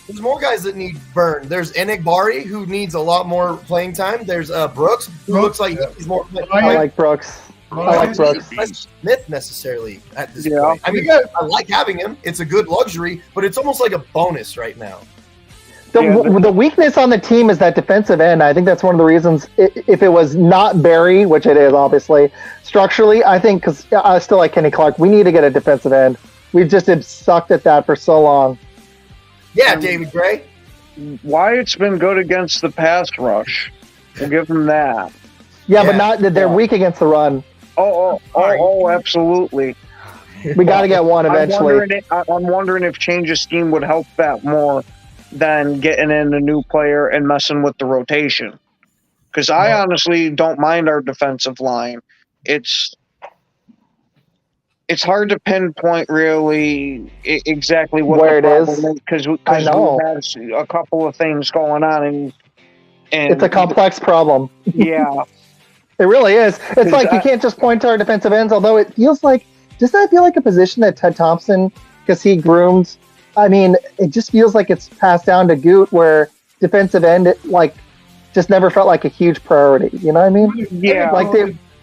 There's more guys that need burn. There's Enigbari, who needs a lot more playing time. There's Brooks, who looks like he's more. I like Brooks. Smith necessarily at this point. I mean, I like having him. It's a good luxury, but it's almost like a bonus right now. The weakness on the team is that defensive end. I think that's one of the reasons. If it was not Barry, which it is obviously, structurally, I think because I still like Kenny Clark. We need to get a defensive end. We've just sucked at that for so long. Yeah, David Gray. Wyatt's been good against the pass rush. We'll give him that. Yeah, but they're weak against the run. Oh, absolutely. We got to get one eventually. I'm wondering if change of scheme would help that more than getting in a new player and messing with the rotation. Because I honestly don't mind our defensive line. It's hard to pinpoint really exactly what where it is because we have a couple of things going on and it's a complex problem. Yeah, it really is. It's like you can't just point to our defensive ends. Although it feels like, does that feel like a position that Ted Thompson, because he groomed? I mean, it just feels like it's passed down to Goot, where defensive end just never felt like a huge priority. You know what I mean?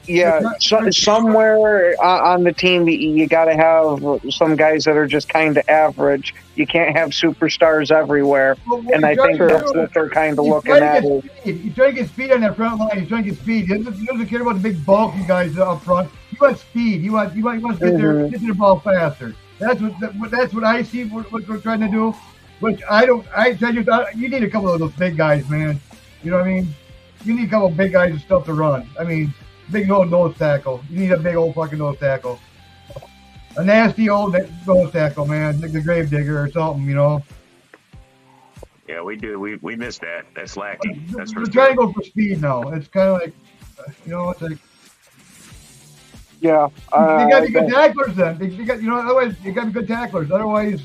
Yeah, somewhere on the team, you got to have some guys that are just kind of average. You can't have superstars everywhere, and I think that's what they're kind of looking at. He's trying to get speed on that front line. He's trying to get speed. He doesn't care about the big bulky guys up front. He wants speed. He wants to get to the ball faster. That's what I see. What we're trying to do. Which I don't. You need a couple of those big guys, man. You know what I mean? You need a couple of big guys and stuff to run. I mean. Big old nose tackle. You need a big old fucking nose tackle. A nasty old nose tackle, man. Like the Gravedigger or something, you know. Yeah, we do. We missed that. That's lacking. That's for We're trying to go for speed now. It's kind of like, it's like. Yeah. You got to be good tacklers then. Otherwise, you got to be good tacklers. Otherwise,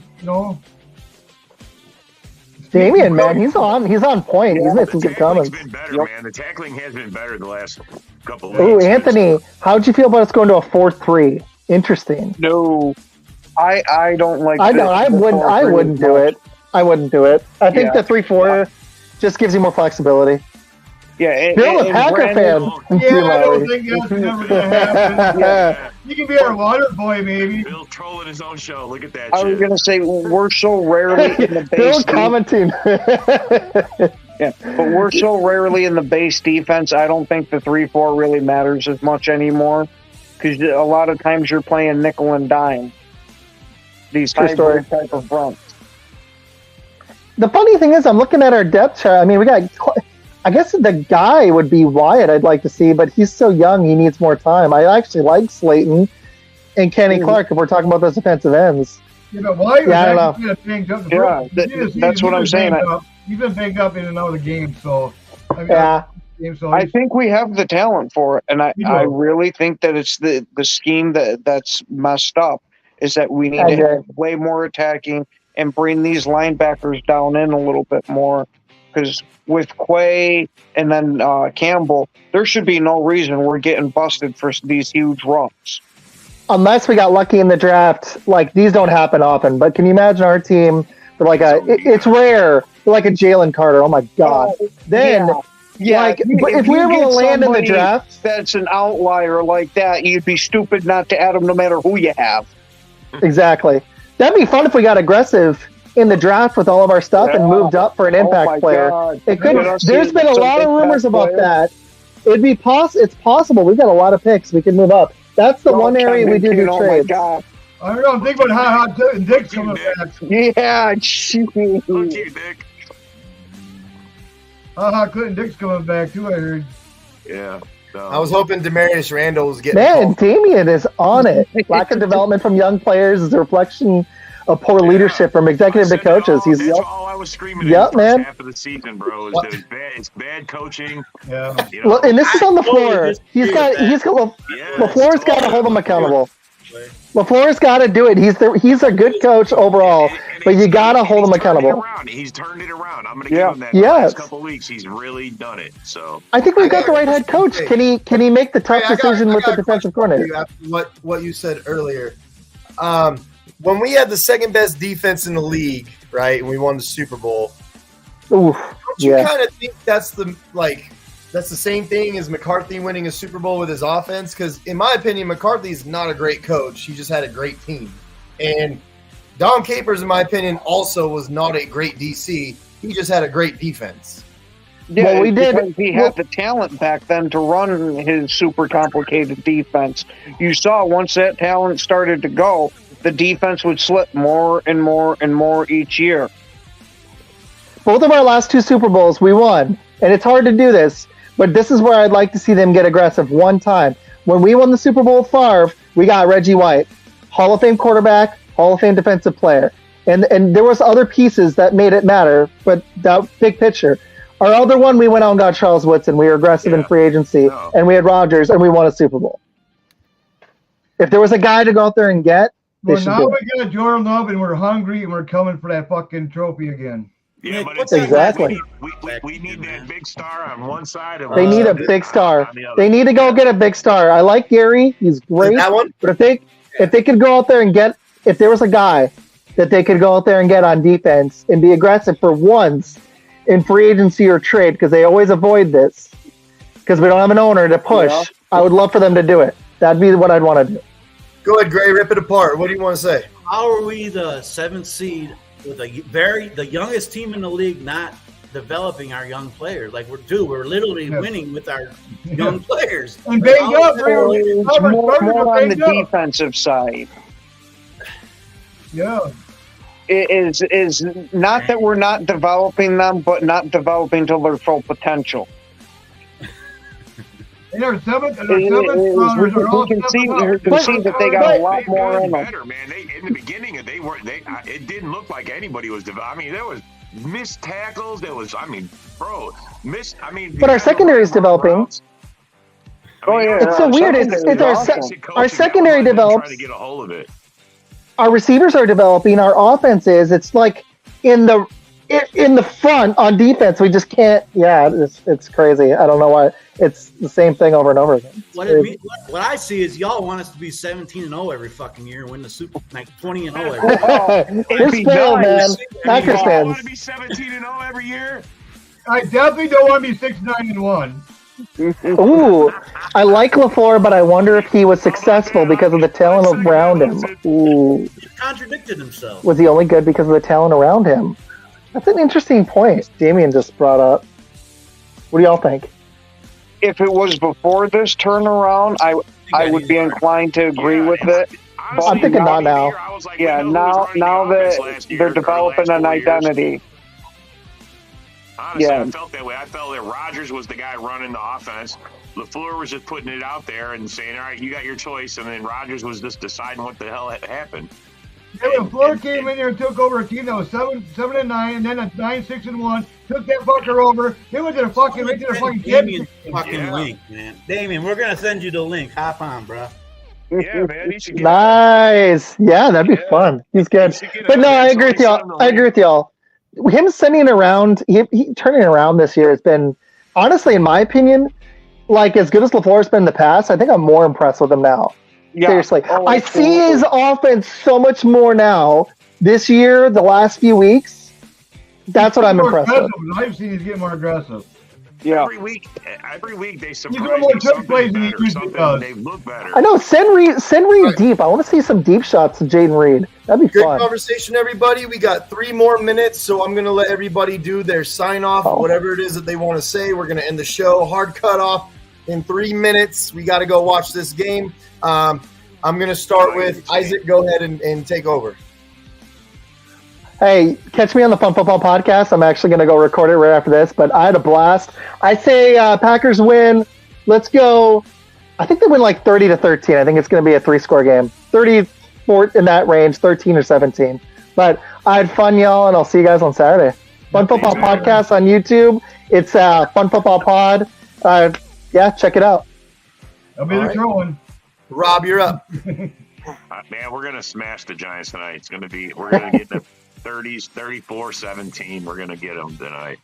Damian, man, he's on point. He's made some good comments. Been better, man. The tackling has been better the last couple of weeks. Ooh, Anthony, how'd you feel about us going to a 4-3? Interesting. No, I don't like. I know. I wouldn't do it. I wouldn't do it. I think the 3-4 just gives you more flexibility. Yeah, Bill, a Packer fan. Yeah, I don't think that's never gonna happen. He can be our water boy, maybe. Bill trolling his own show. Look at that. I was gonna say we're so rarely in the base. Bill commenting. Yeah, but we're so rarely in the base defense. I don't think the 3-4 really matters as much anymore because a lot of times you're playing nickel and dime. These hybrid type of fronts. The funny thing is, I'm looking at our depth chart. I mean, we got. I guess the guy would be Wyatt. I'd like to see, but he's so young. He needs more time. I actually like Slayton and Kenny Clark if we're talking about those defensive ends. Yeah, but Wyatt I don't know. That's what I'm saying. He's been banged up in and out of the game, so I think we have the talent for it, and I really think that it's the scheme that's messed up. Is that we need to have way more attacking and bring these linebackers down in a little bit more, because with Quay and then Campbell, there should be no reason we're getting busted for these huge runs. Unless we got lucky in the draft, like these don't happen often. But can you imagine our team? Like it's rare. Like a Jalen Carter. Oh my God! Like if we were able to land in the draft, that's an outlier like that. You'd be stupid not to add him, no matter who you have. Exactly. That'd be fun if we got aggressive in the draft with all of our stuff and moved up for an impact player. God. It could. There's been a lot of rumors about that. It'd be It's possible. We've got a lot of picks. We can move up. That's the one area we do trades. God. I don't know. Think about how Dick's coming back. Yeah, Look you, Dick. Clinton Dick's coming back too. I heard. Yeah. No. I was hoping Demarius Randall was getting. Man, Damian is on it. Lack of development from young players is a reflection of poor leadership from executive to coaches. That's all I was screaming in the first half of the season, bro. Is that it's bad coaching. Yeah. You know? Well, and this is on LaFleur. LaFleur's got to hold him accountable. LaFleur's got to do it. He's a good coach overall, but you got to hold him accountable. He's turned it around. I'm going to give him that. The last couple of weeks, he's really done it. So I think we've got the right head coach. Can he make the tough decision with the defensive coordinator? After what you said earlier, when we had the second best defense in the league, right, and we won the Super Bowl, don't you kind of think that's the same thing as McCarthy winning a Super Bowl with his offense? Because in my opinion, McCarthy's not a great coach. He just had a great team. And Dom Capers, in my opinion, also was not a great DC. He just had a great defense. Yeah, well, we did. He had the talent back then to run his super complicated defense. You saw once that talent started to go, the defense would slip more and more and more each year. Both of our last two Super Bowls, we won. And it's hard to do this, but this is where I'd like to see them get aggressive one time. When we won the Super Bowl with Favre, we got Reggie White, Hall of Fame quarterback, Hall of Fame defensive player. And there was other pieces that made it matter, but that big picture. Our other one, we went out and got Charles Woodson. We were aggressive in free agency, and we had Rodgers, and we won a Super Bowl. If there was a guy to go out there and get, now we got Jordan Love, and we're hungry, and we're coming for that fucking trophy again. Yeah, but it's exactly. We need that big star on one side. And they need a big star. They need to go get a big star. I like Gary; he's great. That one? But if they could go out there and get, if there was a guy that they could go out there and get on defense and be aggressive for once in free agency or trade, because they always avoid this because we don't have an owner to push. Yeah. I would love for them to do it. That'd be what I'd want to do. Go ahead, Gray. Rip it apart. What do you want to say? How are we the 7th seed with the youngest team in the league not developing our young players? Like we're literally winning with our young players. And banged up, more on the defensive side. Yeah. It is not that we're not developing them, but not developing to their full potential. And our seventh rounders are all can see that they got a lot more in them. Better, man. In the beginning, it didn't look like anybody was developing. I mean, there was missed tackles. There was, But our secondary is developing. It's so weird. It's our secondary develops. Trying to get a hold of it. Our receivers are developing. Our offense is. It's like in the front on defense, we just can't. Yeah, it's crazy. I don't know why. It's the same thing over and over again. What I see is y'all want us to be 17-0 every fucking year and win the Super, like 20-0 every year. It's spoiled, man. Packers fans. Want to be 17-0 every year? I definitely don't want to be 6-9-1. Ooh, I like LaFleur, but I wonder if he was successful because of the talent around him. Ooh, He contradicted himself. was he only good because of the talent around him? That's an interesting point Damien just brought up. What do y'all think? If it was before this turnaround, I would be inclined to agree with it. Honestly, I'm thinking not now. I was like, Yeah, we know who was now running the offense that last year they're or the developing last an 4 years. identity. Honestly, Yeah. I felt that way. I felt that Rodgers was the guy running the offense. LaFleur was just putting it out there and saying, all right, you got your choice. And then Rodgers was just deciding what the hell had happened. Yeah, when Fleur came in there and took over a team that was 7-9, and then a 9-6-1, took that fucker over. They went to the fucking Damien championship. fucking link, man. Damien, we're gonna send you the link. Hop on, bro. Yeah, man. He should get Nice. Yeah, that'd be fun. He's good. But no, I agree with y'all. I agree with y'all. Him sending around, he turning around this year has been, honestly, in my opinion, like as good as LaFleur's been in the past. I think I'm more impressed with him now. Yeah. Seriously, Oh, I see his offense so much more now this year. The last few weeks, that's what I'm More impressed with. aggressive. I've seen he's getting more aggressive. Yeah. every week they surprise doing more me trick plays something than he better, usually something does. they look better. I know. Send Reed deep. I want to see some deep shots of Jaden Reed. That'd be Good fun. conversation, everybody. We got 3 more minutes, so I'm going to let everybody do their sign-off, whatever it is that they want to say. We're going to end the show. Hard cut-off in 3 minutes. We got to go watch this game. I'm going to start with Isaac. Go ahead and take over. Hey, catch me on the Fun Football Podcast. I'm actually going to go record it right after this, but I had a blast. I say Packers win. Let's go. I think they win like 30-13. I think it's going to be a 3-score game. 34 in that range, 13 or 17. But I had fun, y'all, and I'll see you guys on Saturday. Fun Football Podcast on YouTube. It's Fun Football Pod. Yeah, check it out. I'll be there throwing. Rob, you're up. Man, we're gonna smash the Giants tonight. We're gonna get the 30s, 34-17. We're gonna get them tonight.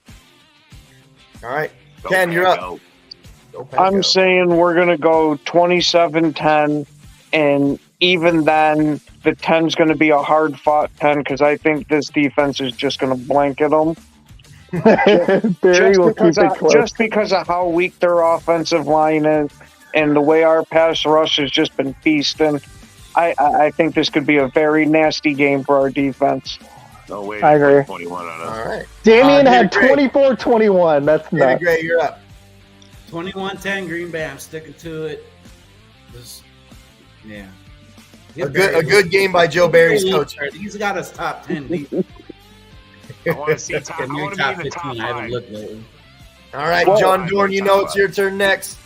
All right, Go Ken, you're up. Go. I'm saying we're going to go 27-10, and even then, the 10's going to be a hard-fought 10 because I think this defense is just going to blanket them. Just because of how weak their offensive line is and the way our pass rush has just been feasting, I think this could be a very nasty game for our defense. No way. I agree. 21 on us. All right. Damien had 24-21. That's nuts. Gray, you're up. 21-10 Green Bay. I'm sticking to it. Yeah. A good game by Joe Barry's coach. He's got us top 10 deep. I want to see top. I want to be in the top 15. I haven't 5. looked lately. All right, John Dorn, you know it's your turn next.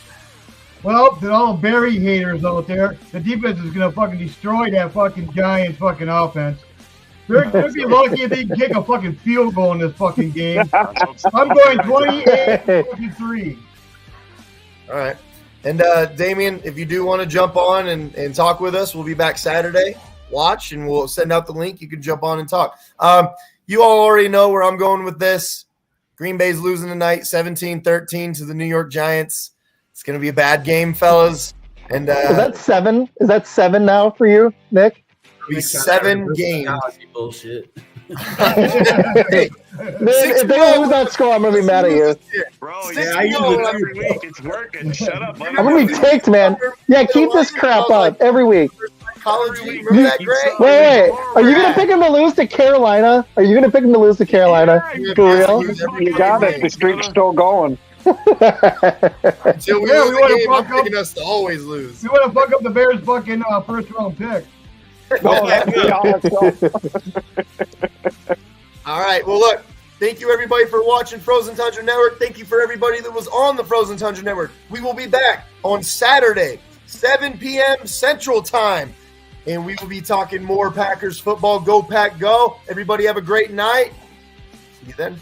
Well, to all Barry haters out there, the defense is going to fucking destroy that fucking Giants fucking offense. They're be lucky if they can kick a fucking field goal in this fucking game. I'm going 28-23. All right. And Damien, if you do want to jump on and talk with us, we'll be back Saturday. Watch, and we'll send out the link. You can jump on and talk. You all already know where I'm going with this. Green Bay's losing tonight, 17-13 to the New York Giants. It's going to be a bad game, fellas. And is that 7? Is that 7 now for you, Nick? It'll be 7 games. Bullshit. If they don't lose that score, I'm going to be mad at you. Bro, I use it every week. It's working. Shut up. I'm going to be ticked, man. Yeah, keep this crap up every week. College week, remember that, Greg? Wait. Are you going to pick him to lose to Carolina? For real? You got it. The streak's still going. Until we lose the game, I'm picking us to always lose. We want to fuck up the Bears' fucking first-round pick. All right. Well, look. Thank you, everybody, for watching Frozen Tundra Network. Thank you for everybody that was on the Frozen Tundra Network. We will be back on Saturday, 7 p.m. Central Time, and we will be talking more Packers football. Go, Pack, go. Everybody have a great night. See you then.